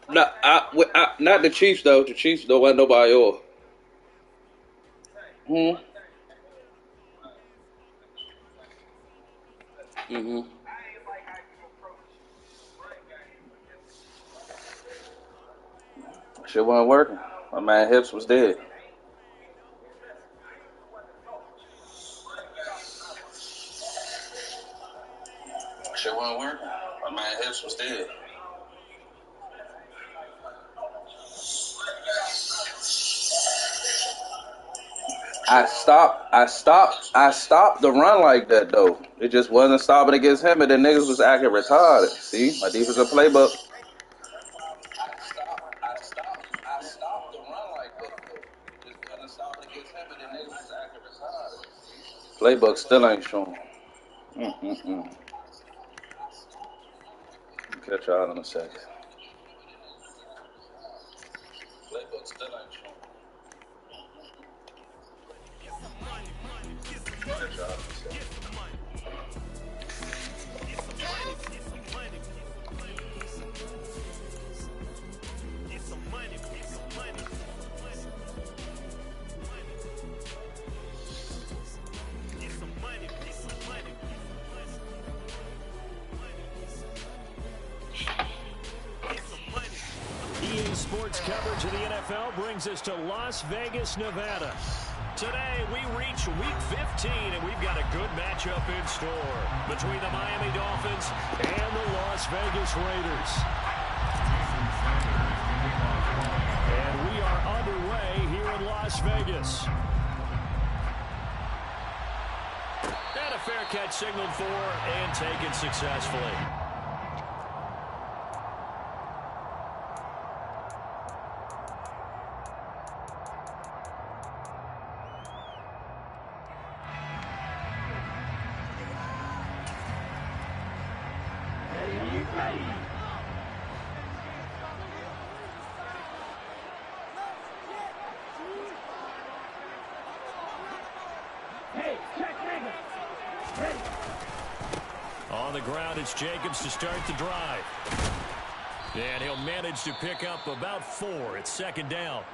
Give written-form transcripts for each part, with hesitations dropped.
Not the Chiefs though. The Chiefs don't want nobody else. Hmm. Hmm. Shit wasn't working. My man hips was dead. Shit wasn't working. My man hips was dead. I stopped the run like that though. It just wasn't stopping against him, and the niggas was acting retarded. See, my defensive playbook. I stopped the run like that though. Just wasn't stopping against him, and the niggas was acting retarded. Playbook still ain't showing. Mm-mm-mm. Catch y'all in a second. Playbook still ain't showing. Catch y'all in a second. EA Sports coverage of the NFL brings us to Las Vegas, Nevada. Today, we reach Week 15, and we've got a good matchup in store between the Miami Dolphins and the Las Vegas Raiders. And we are underway here in Las Vegas. And a fair catch signaled for and taken successfully. On the ground, it's Jacobs to start the drive. And he'll manage to pick up about 4. It's second down.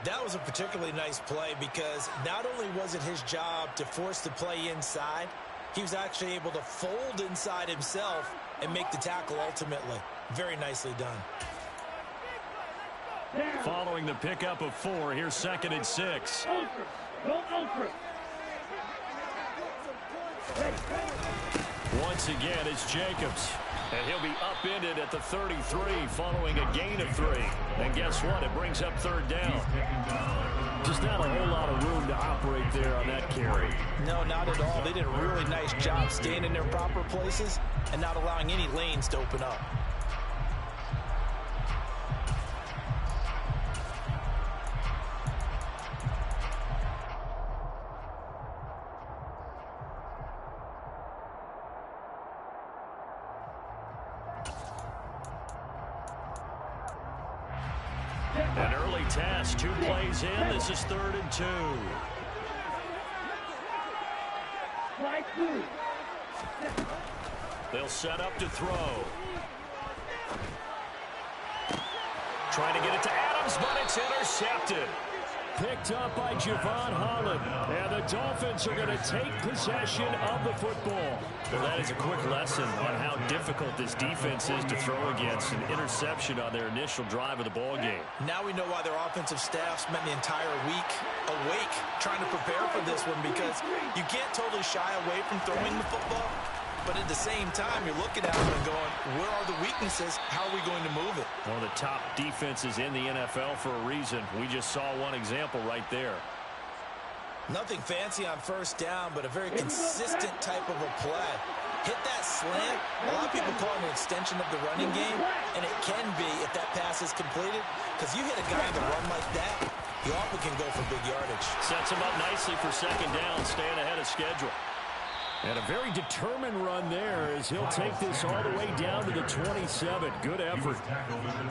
That was a particularly nice play because not only was it his job to force the play inside, he was actually able to fold inside himself and make the tackle ultimately. Very nicely done. Following the pickup of 4, here's second and 6. Once again, it's Jacobs. And he'll be upended at the 33 following a gain of 3. And guess what? It brings up third down. Just not a whole lot of room to operate there on that carry. No, not at all. They did a really nice job staying in their proper places and not allowing any lanes to open up. An early task, 2 plays in. This is 3rd and 2. They'll set up to throw. Trying to get it to Adams, but it's intercepted. Picked up by Javon Holland. And the Dolphins are going to take possession of the football. Well, that is a quick lesson on how difficult this defense is to throw against. An interception on their initial drive of the ball game. Now we know why their offensive staff spent the entire week awake trying to prepare for this one, because you can't totally shy away from throwing the football. But at the same time, you're looking at them and going, where are the weaknesses? How are we going to move it? One of the top defenses in the NFL for a reason. We just saw one example right there. Nothing fancy on first down, but a very consistent type of a play. Hit that slant. A lot of people call it an extension of the running game, and it can be if that pass is completed, because you hit a guy on the run like that, you often can go for big yardage. Sets him up nicely for second down, staying ahead of schedule. And a very determined run there as he'll take this all the way down to the 27. Good effort.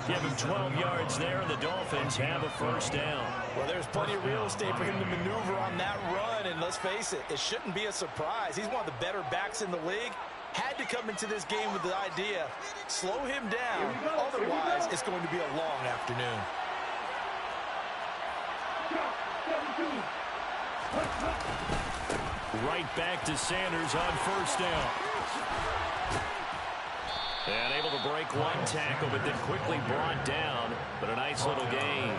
Give him 12 yards there, and the Dolphins have a first down. Well, there's plenty of real estate for him to maneuver on that run, and let's face it, it shouldn't be a surprise. He's one of the better backs in the league, had to come into this game with the idea, slow him down, otherwise it's going to be a long afternoon. Right back to Sanders on first down. And able to break one tackle, but then quickly brought down. But a nice little gain.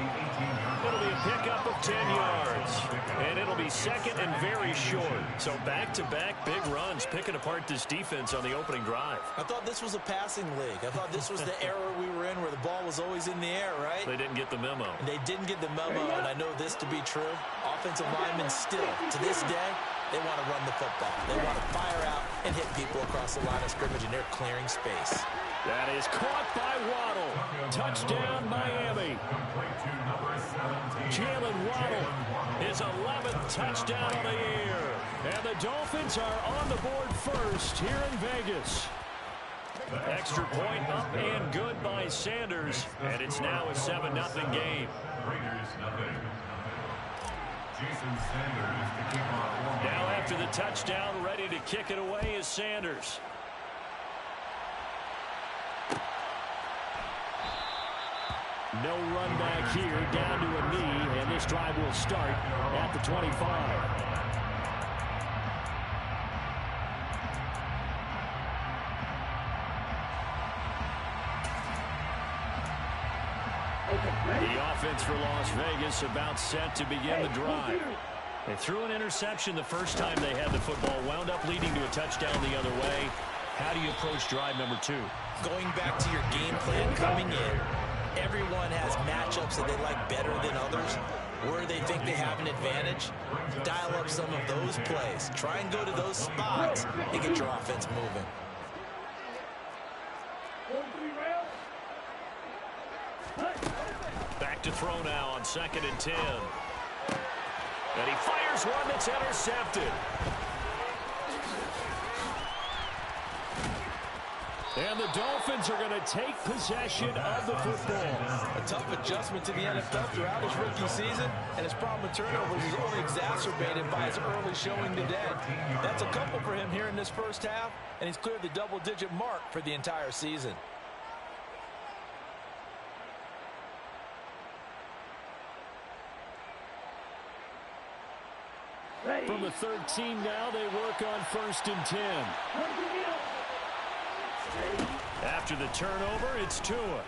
It'll be a pickup of 10 yards. And it'll be second and very short. So back-to-back big runs, picking apart this defense on the opening drive. I thought this was a passing league. I thought this was the era we were in where the ball was always in the air, right? They didn't get the memo. And they didn't get the memo, and I know this to be true. Offensive linemen still, to this day, they want to run the football. They want to fire out and hit people across the line of scrimmage, and they're clearing space. That is caught by Waddle. Touchdown, Miami. Jalen Waddle, his 11th touchdown of the year. And the Dolphins are on the board first here in Vegas. Extra point up and good by Sanders. And it's now a 7-0 game. Now after the touchdown, ready to kick it away is Sanders. No run back here, down to a knee, and this drive will start at the 25. The offense for Las Vegas about set to begin the drive. They threw an interception the first time they had the football, wound up leading to a touchdown the other way. How do you approach drive number 2? Going back to your game plan coming in, everyone has matchups that they like better than others. Where they think they have an advantage, dial up some of those plays. Try and go to those spots and get your offense moving. Back to throw now on 2nd and 10. And he fires one that's intercepted. And the Dolphins are going to take possession of the football. A tough adjustment to the NFL throughout his rookie season, and his problem with turnovers is only exacerbated by his early showing today. That's a couple for him here in this first half, and he's cleared the double-digit mark for the entire season. From the 13 now, they work on 1st and 10. After the turnover, it's Tua.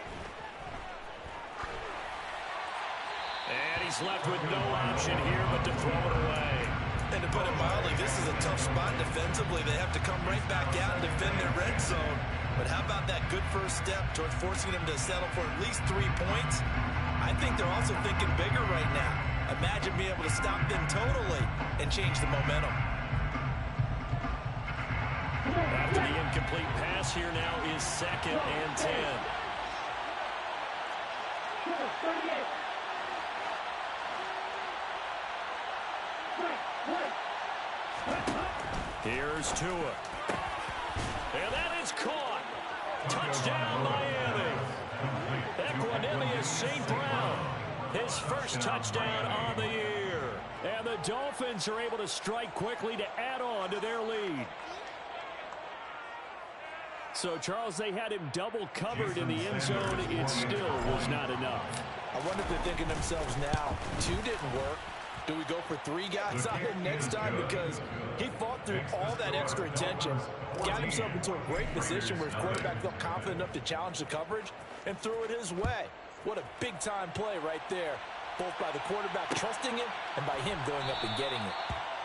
And he's left with no option here but to throw it away. And to put it mildly, this is a tough spot defensively. They have to come right back out and defend their red zone. But how about that good first step towards forcing them to settle for at least 3 points? I think they're also thinking bigger right now. Imagine being able to stop them totally and change the momentum. After the incomplete pass, here now is 2nd and 10. Here's Tua. And that is caught. Touchdown, Miami. Equanimous St. Brown. His first touchdown on the year. And the Dolphins are able to strike quickly to add on to their lead. So, Charles, they had him double covered in the end zone. It still was not enough. I wonder if they're thinking to themselves now, 2 didn't work. Do we go for 3 guys on him next time? Because he fought through all that extra attention, got himself into a great position where his quarterback felt confident enough to challenge the coverage and threw it his way. What a big-time play right there, both by the quarterback trusting him and by him going up and getting it.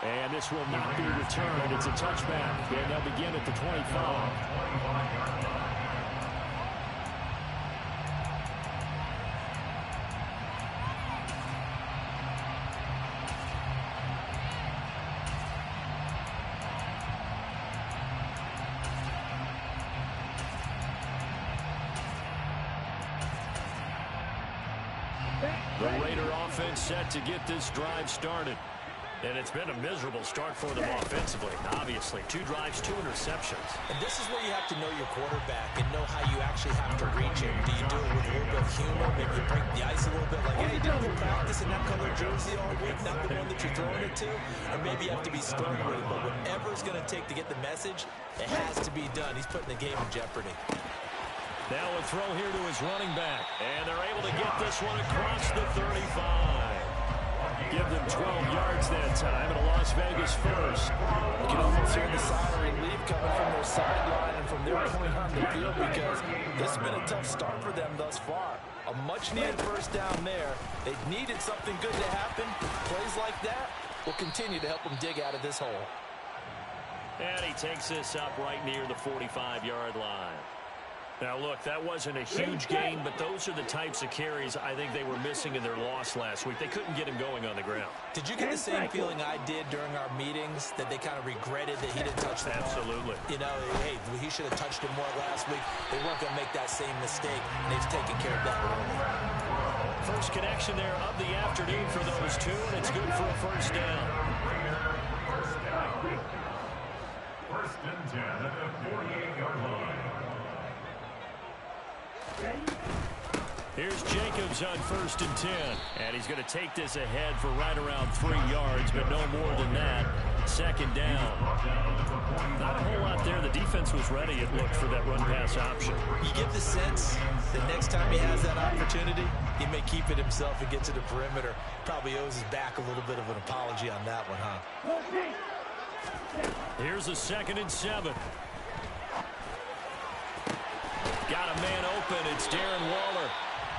And this will not be returned. It's a touchback, and they'll begin at the 25. The Raider offense set to get this drive started. And it's been a miserable start for them offensively. Obviously, 2 drives, 2 interceptions. And this is where you have to know your quarterback and know how you actually actually have to reach him? Do you do it with a little bit of humor? Maybe you break the ice a little bit, like, hey, didn't you practice in that color jersey all week, not the one that you're throwing it to? Or maybe you have to be stern with it, but whatever it's going to take to get the message, it has to be done. He's putting the game in jeopardy. Now a throw here to his running back, and they're able to get this one across the 35. Give them 12 yards that time, and a Las Vegas first. You can almost hear the sigh of relief coming from their sideline and from their point on the field, because this has been a tough start for them thus far. A much-needed first down there. They needed something good to happen. Plays like that will continue to help them dig out of this hole. And he takes this up right near the 45-yard line. Now, look, that wasn't a huge gain, but those are the types of carries I think they were missing in their loss last week. They couldn't get him going on the ground. Did you get the same feeling I did during our meetings, that they kind of regretted that he didn't touch the ball? Absolutely. You know, hey, he should have touched him more last week. They weren't going to make that same mistake, and they've taken care of that early. First connection there of the afternoon for those two, and it's good for a first down. First and 10 at the 48-yard line. Here's Jacobs on first and 10. And he's going to take this ahead for right around 3 yards, but no more than that. Second down. Not a whole lot there. The defense was ready, it looked, for that run-pass option. You get the sense that next time he has that opportunity, he may keep it himself and get to the perimeter. Probably owes his back a little bit of an apology on that one, huh? Here's a 2nd and 7. Got a man open. It's Darren Waller.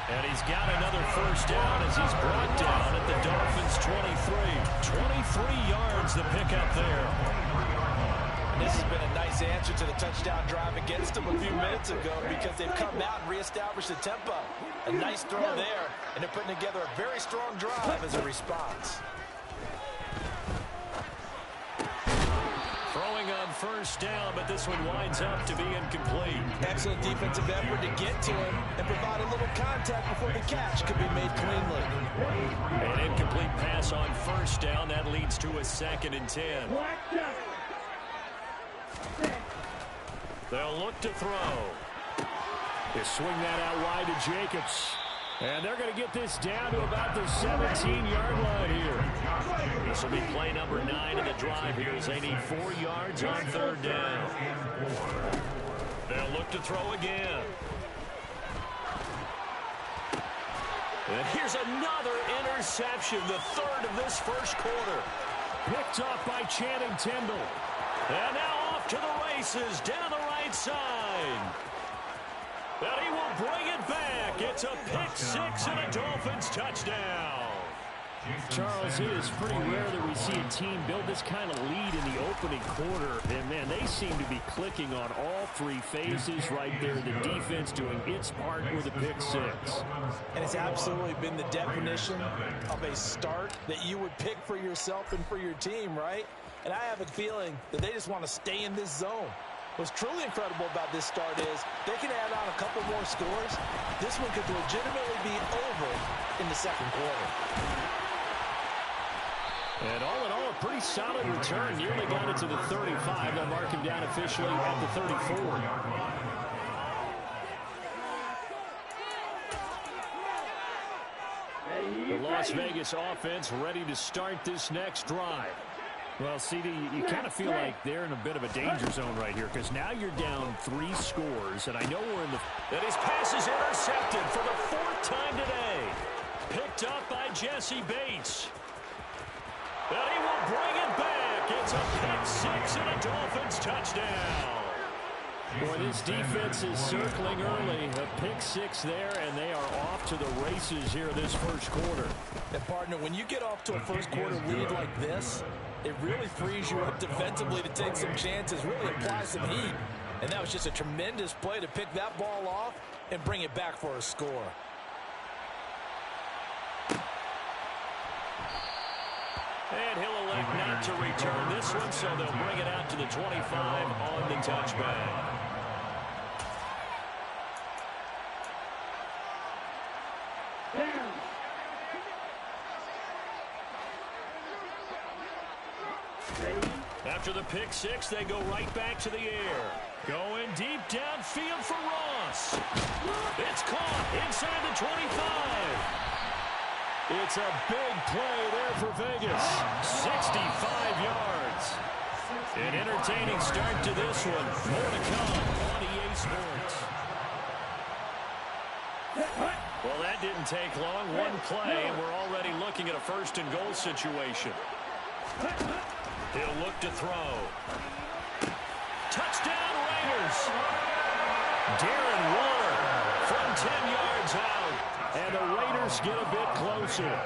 And he's got another first down as he's brought down at the Dolphins' 23. 23 yards the pickup there. And this has been a nice answer to the touchdown drive against them a few minutes ago, because they've come out and reestablished the tempo. A nice throw there, and they're putting together a very strong drive as a response. Throwing on first down, but this one winds up to be incomplete. Excellent defensive effort to get to him and provide a little contact before the catch could be made cleanly. An incomplete pass on first down. That leads to a 2nd and 10. They'll look to throw. They swing that out wide to Jacobs. And they're going to get this down to about the 17-yard line here. This will be play number 9 of the drive here as they need 4 yards on third down. They'll look to throw again. And here's another interception, the 3rd of this first quarter. Picked off by Channing Tindall. And now off to the races down the right side. And he will bring it back. It's a pick 6 and a Dolphins touchdown. Charles, it is pretty rare that we see a team build this kind of lead in the opening quarter. And, man, they seem to be clicking on all 3 phases right there. The defense doing its part with a pick 6. And it's absolutely been the definition of a start that you would pick for yourself and for your team, right? And I have a feeling that they just want to stay in this zone. What's truly incredible about this start is they can add on a couple more scores. This one could legitimately be over in the second quarter. And all in all, a pretty solid return. Nearly got it to the 35. They'll mark him down officially at the 34. The Las Vegas offense ready to start this next drive. Well, CD, you kind of feel like they're in a bit of a danger zone right here, because now you're down 3 scores, and I know we're in the... And his pass is intercepted for the 4th time today. Picked up by Jesse Bates. And he will bring it back. It's a pick 6 and a Dolphins touchdown. Boy, this defense is circling early. A pick 6 there, and they are off to the races here this first quarter. And, partner, when you get off to a first quarter lead like this, it really frees you up defensively to take some chances, really apply some heat. And that was just a tremendous play to pick that ball off and bring it back for a score. And he'll elect not to return this one, so they'll bring it out to the 25 on the touchback. After the pick six, they go right back to the air. Going deep downfield for Ross. It's caught inside the 25. It's a big play there for Vegas. 65 yards. An entertaining start to this one. More to come on EA Sports. Well, that didn't take long. One play, and we're already looking at a first-and-goal situation. He'll look to throw. Touchdown, Raiders. Darren Waller from 10 yards out. And the Raiders get a bit closer.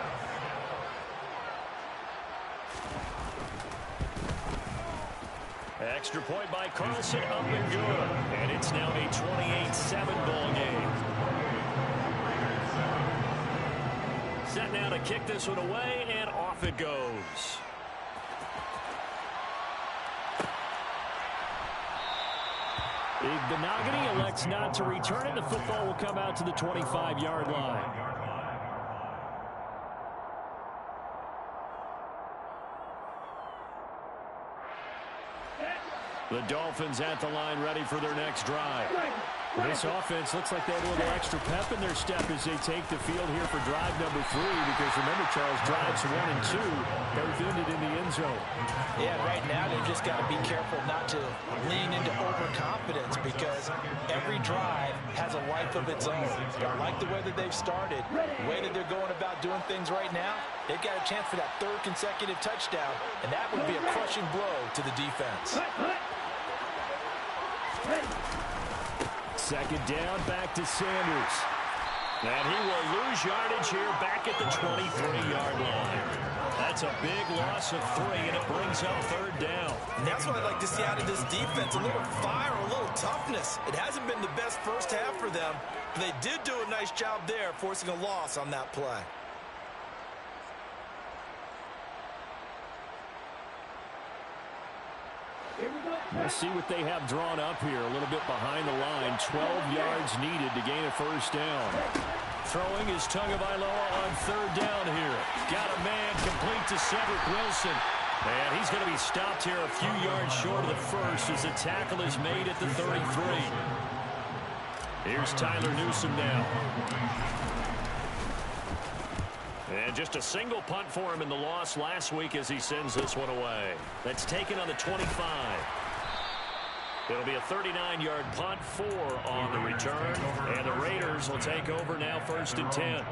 Extra point by Carlson, up and good. And it's now a 28-7 ball game. Set now to kick this one away, and off it goes. Benogany elects not to return it. The football will come out to the 25-yard line. The Dolphins at the line, ready for their next drive. This offense looks like they have a little extra pep in their step as they take the field here for drive number 3, because remember, Charles, drives 1 and 2 both ended in the end zone. Yeah, right now they've just got to be careful not to lean into overconfidence, because every drive has a life of its own. I like the way that they've started, the way that they're going about doing things right now. They've got a chance for that 3rd consecutive touchdown, and that would be a crushing blow to the defense. Second down, back to Sanders. And he will lose yardage here back at the 23-yard line. That's a big loss of 3, and it brings up 3rd down. And that's what I'd like to see out of this defense, a little fire, a little toughness. It hasn't been the best first half for them, but they did do a nice job there, forcing a loss on that play. We'll see what they have drawn up here. A little bit behind the line. 12 yards needed to gain a first down. Throwing is Tagovailoa on 3rd down here. Got a man complete to Cedric Wilson. And he's going to be stopped here a few yards short of the first as the tackle is made at the 33. Here's Tyler Newsome now. And just a single punt for him in the loss last week as he sends this one away. That's taken on the 25. It'll be a 39-yard punt, 4 on the return. And the Raiders will take over now, 1st and 10.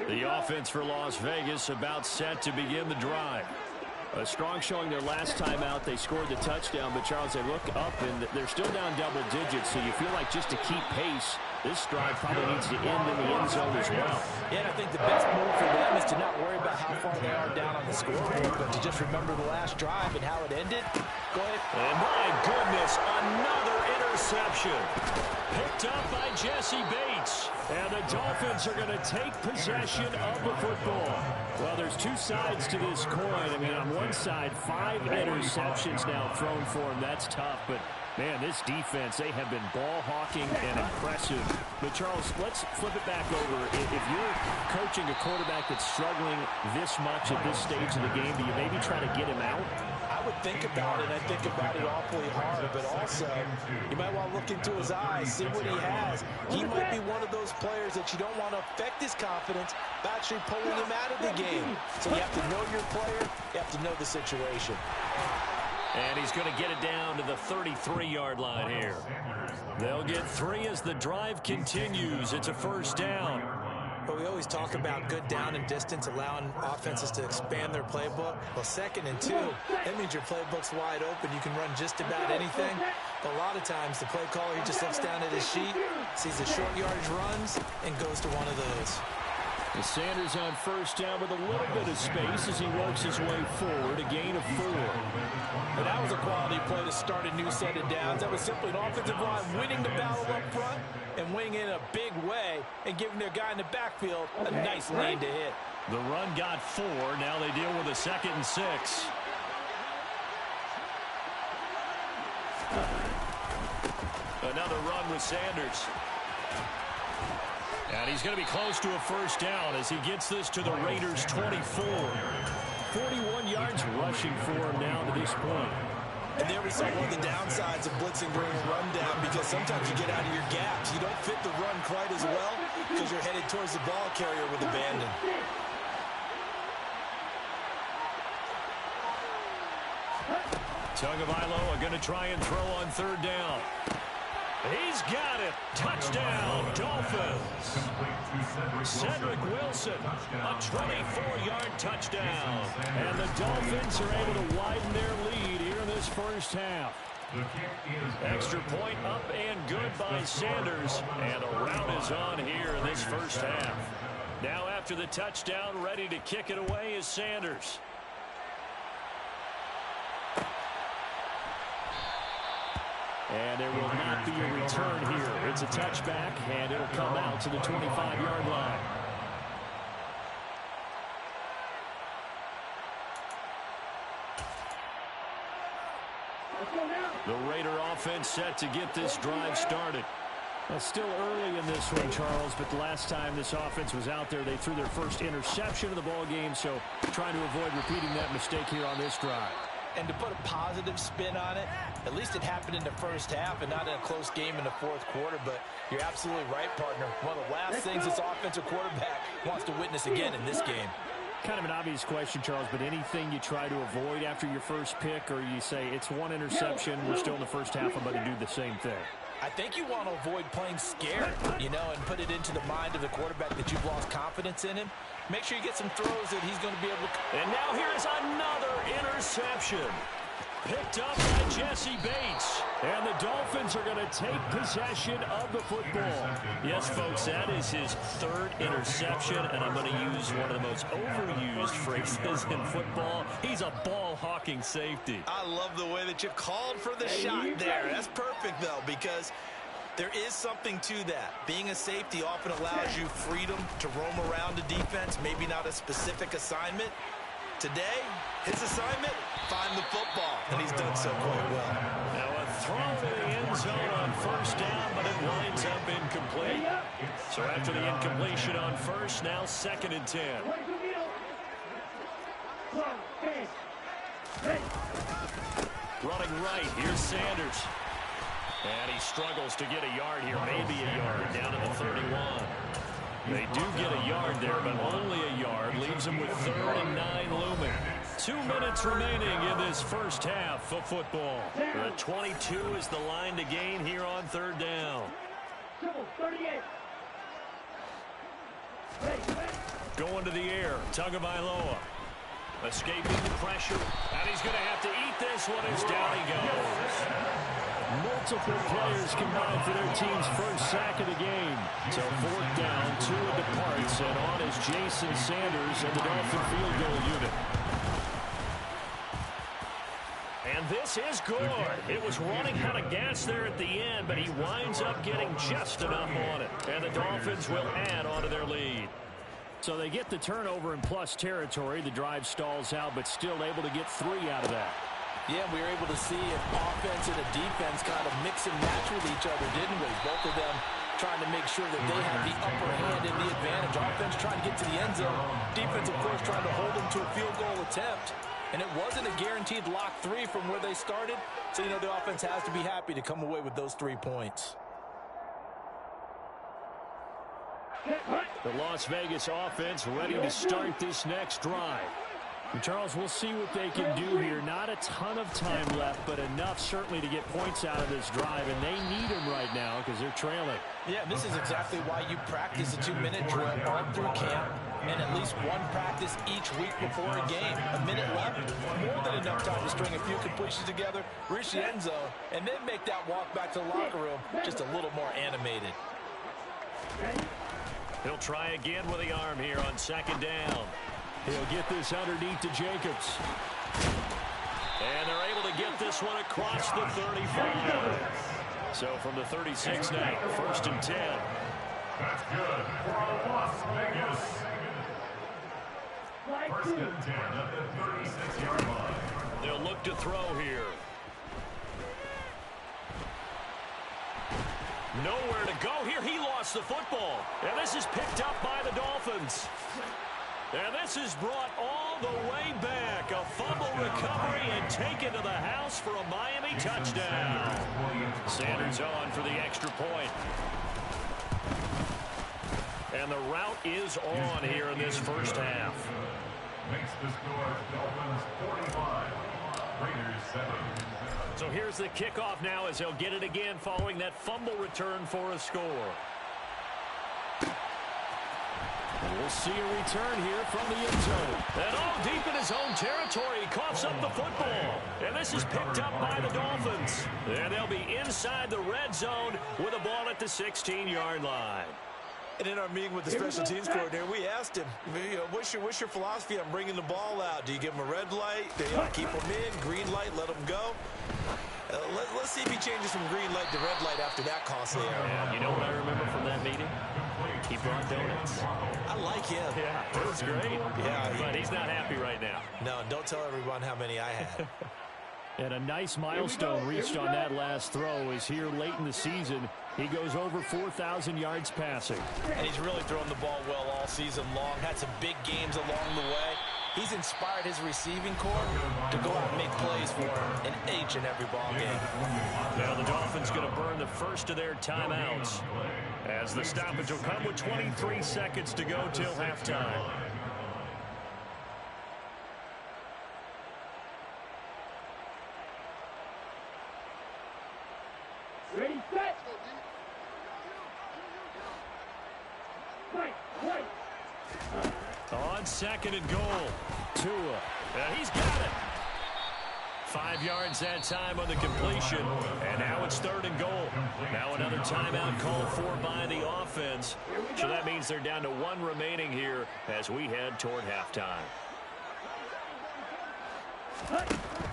The offense for Las Vegas about set to begin the drive. A strong showing their last time out. They scored the touchdown, but Charles, they look up and they're still down double digits, so you feel like just to keep pace, this drive probably needs to end in the end zone as well. Yeah, and I think the best move for them is to not worry about how far they are down on the scoreboard, but to just remember the last drive and how it ended. Go ahead. And my goodness, another interception. Picked up by Jesse Bates. And the Dolphins are going to take possession of the football. Well, there's two sides to this coin. I mean, on one side, 5 interceptions now thrown for him. That's tough, but man, this defense, they have been ball hawking and impressive. But Charles, let's flip it back over. If you're coaching a quarterback that's struggling this much at this stage of the game, do you maybe try to get him out? I would think about it. I think about it awfully hard, but also you might want to look into his eyes, see what he has. He might be one of those players that you don't want to affect his confidence by actually pulling him out of the game. So you have to know your player. You have to know the situation. And he's going to get it down to the 33-yard line here. They'll get 3 as the drive continues. It's a first down. But we always talk about good down and distance, allowing offenses to expand their playbook. Well, 2nd and 2, that means your playbook's wide open. You can run just about anything. But a lot of times, the play caller, he just looks down at his sheet, sees the short yardage runs, and goes to one of those. And Sanders on first down with a little bit of space as he works his way forward, a gain of 4. But that was a quality play to start a new set of downs. That was simply an offensive line winning the battle up front and winning in a big way and giving their guy in the backfield a nice lane to hit. The run got 4. Now they deal with a 2nd and 6. on the run with Sanders. And he's going to be close to a first down as he gets this to the Raiders' 24. 41 yards rushing for him now to this point. And there we saw one of the downsides of blitzing during a rundown, because sometimes you get out of your gaps. You don't fit the run quite as well because you're headed towards the ball carrier with abandon. Tagovailoa going to try and throw on third down. He's got it. Touchdown, Dolphins. Cedric Wilson, a 24-yard touchdown. And the Dolphins are able to widen their lead here in this first half. Extra point up and good by Sanders. And a rout is on here in this first half. Now after the touchdown, ready to kick it away is Sanders. And there will not be a return here. It's a touchback, and it'll come out to the 25-yard line. The Raider offense set to get this drive started. Well, still early in this one, Charles, but the last time this offense was out there, they threw their first interception of the ball game, so trying to avoid repeating that mistake here on this drive. And to put a positive spin on it, at least it happened in the first half and not in a close game in the fourth quarter. But you're absolutely right, partner. One of the last things this offensive quarterback wants to witness again in this game. Kind of an obvious question, Charles, but anything you try to avoid after your first pick, or you say it's one interception, we're still in the first half, I'm going to do the same thing? I think you want to avoid playing scared, you know, and put it into the mind of the quarterback that you've lost confidence in him. Make sure you get some throws that he's going to be able to. And now here's another interception. Picked up by Jesse Bates. And the Dolphins are going to take possession of the football. Yes, folks, that is his third interception, and I'm going to use one of the most overused phrases in football. He's a ball-hawking safety. I love the way that you called for the shot there. That's perfect, though, because there is something to that. Being a safety often allows you freedom to roam around the defense, maybe not a specific assignment. Today, his assignment, find the football, and he's done so quite well. Now a throw to the end zone on first down, but it winds up incomplete. So after the incompletion on first, now 2nd and 10. Running right, here's Sanders. And he struggles to get a yard here, maybe a yard, down to the 31. They do get a yard there, but only a yard. Leaves them with 3rd and 9 looming. 2 minutes remaining in this first half of football. The 22 is the line to gain here on 3rd down. Going to the air, Tagovailoa. Escaping the pressure, and he's going to have to eat this one as down he goes. Multiple players combined for their team's first sack of the game. So 4th down, Tua departs, and on is Jason Sanders and the Dolphin field goal unit. And this is good. It was running out of gas there at the end, but he winds up getting just enough on it. And the Dolphins will add on to their lead. So they get the turnover in plus territory. The drive stalls out, but still able to get 3 out of that. Yeah, we were able to see an offense and a defense kind of mix and match with each other, didn't we? Both of them trying to make sure that they have the upper hand and the advantage. Offense trying to get to the end zone. Defense, of course, trying to hold them to a field goal attempt. And it wasn't a guaranteed lock 3 from where they started. So, you know, the offense has to be happy to come away with those 3 points. The Las Vegas offense ready to start this next drive. And Charles, we'll see what they can do here. Not a ton of time left, but enough certainly to get points out of this drive. And they need them right now because they're trailing. Yeah, this is exactly why you practice a 2-minute drill all through camp and at least one practice each week before a game. A minute left, more than enough time to string a few completions together, reach the end zone, and then make that walk back to the locker room just a little more animated. He'll try again with the arm here on 2nd down. He'll get this underneath to Jacobs. And they're able to get this one across the 35. So from the 36 now, 1st and 10. That's good for Las Vegas. 1st and 10 at the 36-yard line. They'll look to throw here. Nowhere to go here. He lost the football. And this is picked up by the Dolphins. And this is brought all the way back. A fumble recovery and taken to the house for a Miami touchdown. Sanders on for the extra point. And the route is on here in this first half. Makes the score Dolphins 45, Raiders 7. So here's the kickoff now as they'll get it again following that fumble return for a score. We'll see a return here from the end zone. And all deep in his own territory, he coughs up the football. And this is picked up by the Dolphins. And they'll be inside the red zone with a ball at the 16-yard line. And in our meeting with the special teams coordinator, we asked him, what's your philosophy on bringing the ball out? Do you give him a red light? Do you keep him in? Green light, let him go? Let's see if he changes from green light to red light after that costly error. Yeah, you know what I remember from that meeting? He brought donuts. I like him. Yeah, it was great. Yeah, but he's not happy right now. No, don't tell everyone how many I had. And a nice milestone reached on that last throw is here late in the season. He goes over 4,000 yards passing. And he's really thrown the ball well all season long. Had some big games along the way. He's inspired his receiving corps to go out and make plays for him in each and every ball game. Now the Dolphins going to burn the first of their timeouts as the stoppage will come with 23 seconds to go till halftime. Ready, set. On second and goal, Tua. He's got it. 5 yards that time on the completion. And now it's third and goal. Now another timeout called for by the offense. So that means they're down to one remaining here as we head toward halftime.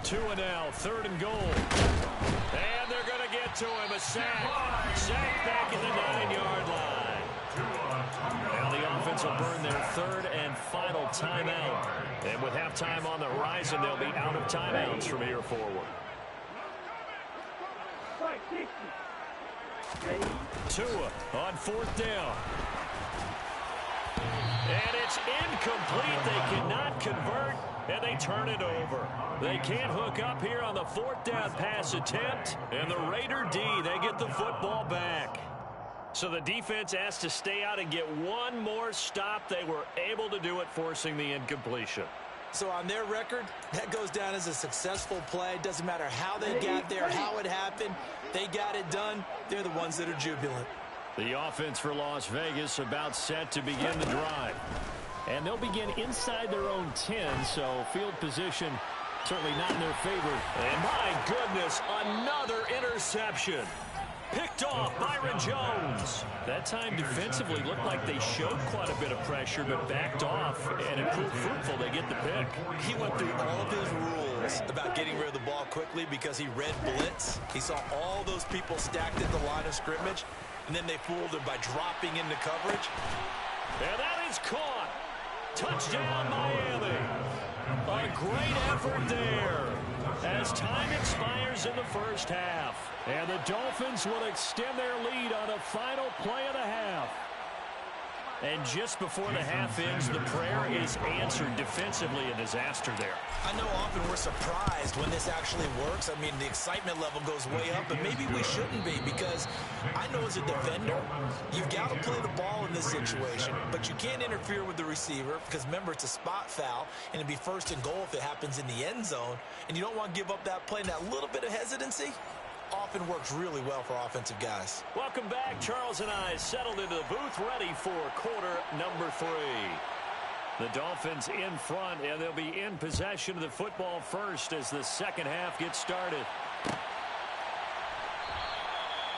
Tua now, third and goal. And they're going to get to him. A sack. Sack back in the 9-yard line. Now the offense will burn their third and final timeout. And with halftime on the horizon, they'll be out of timeouts from here forward. Tua on fourth down. And it's incomplete. They cannot convert, and they turn it over. They can't hook up here on the fourth down pass attempt. And the Raider D, they get the football back. So the defense asked to stay out and get one more stop. They were able to do it, forcing the incompletion. So on their record, that goes down as a successful play. Doesn't matter how they got there, how it happened. They got it done. They're the ones that are jubilant. The offense for Las Vegas about set to begin the drive. And they'll begin inside their own 10, so field position certainly not in their favor. And my goodness, another interception. Picked off Byron Jones. That time defensively looked like they showed quite a bit of pressure, but backed off, and it proved fruitful. They get the pick. He went through all of his rules about getting rid of the ball quickly because he read blitz. He saw all those people stacked at the line of scrimmage, and then they fooled him by dropping into coverage. And that is caught. Touchdown, Miami. A great effort there as time expires in the first half. And the Dolphins will extend their lead on a final play of the half. And just before the half ends, the prayer is answered defensively. A disaster there. I know often we're surprised when this actually works. I mean, the excitement level goes way up, but maybe we shouldn't be because I know as a defender, you've got to play the ball in this situation, but you can't interfere with the receiver because, remember, it's a spot foul, and it'd be first and goal if it happens in the end zone, and you don't want to give up that play. And that little bit of hesitancy often works really well for offensive guys. Welcome back. Charles and I settled into the booth, ready for quarter number 3. The Dolphins in front, and they'll be in possession of the football first as the second half gets started.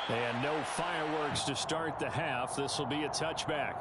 And no fireworks to start the half. This will be a touchback.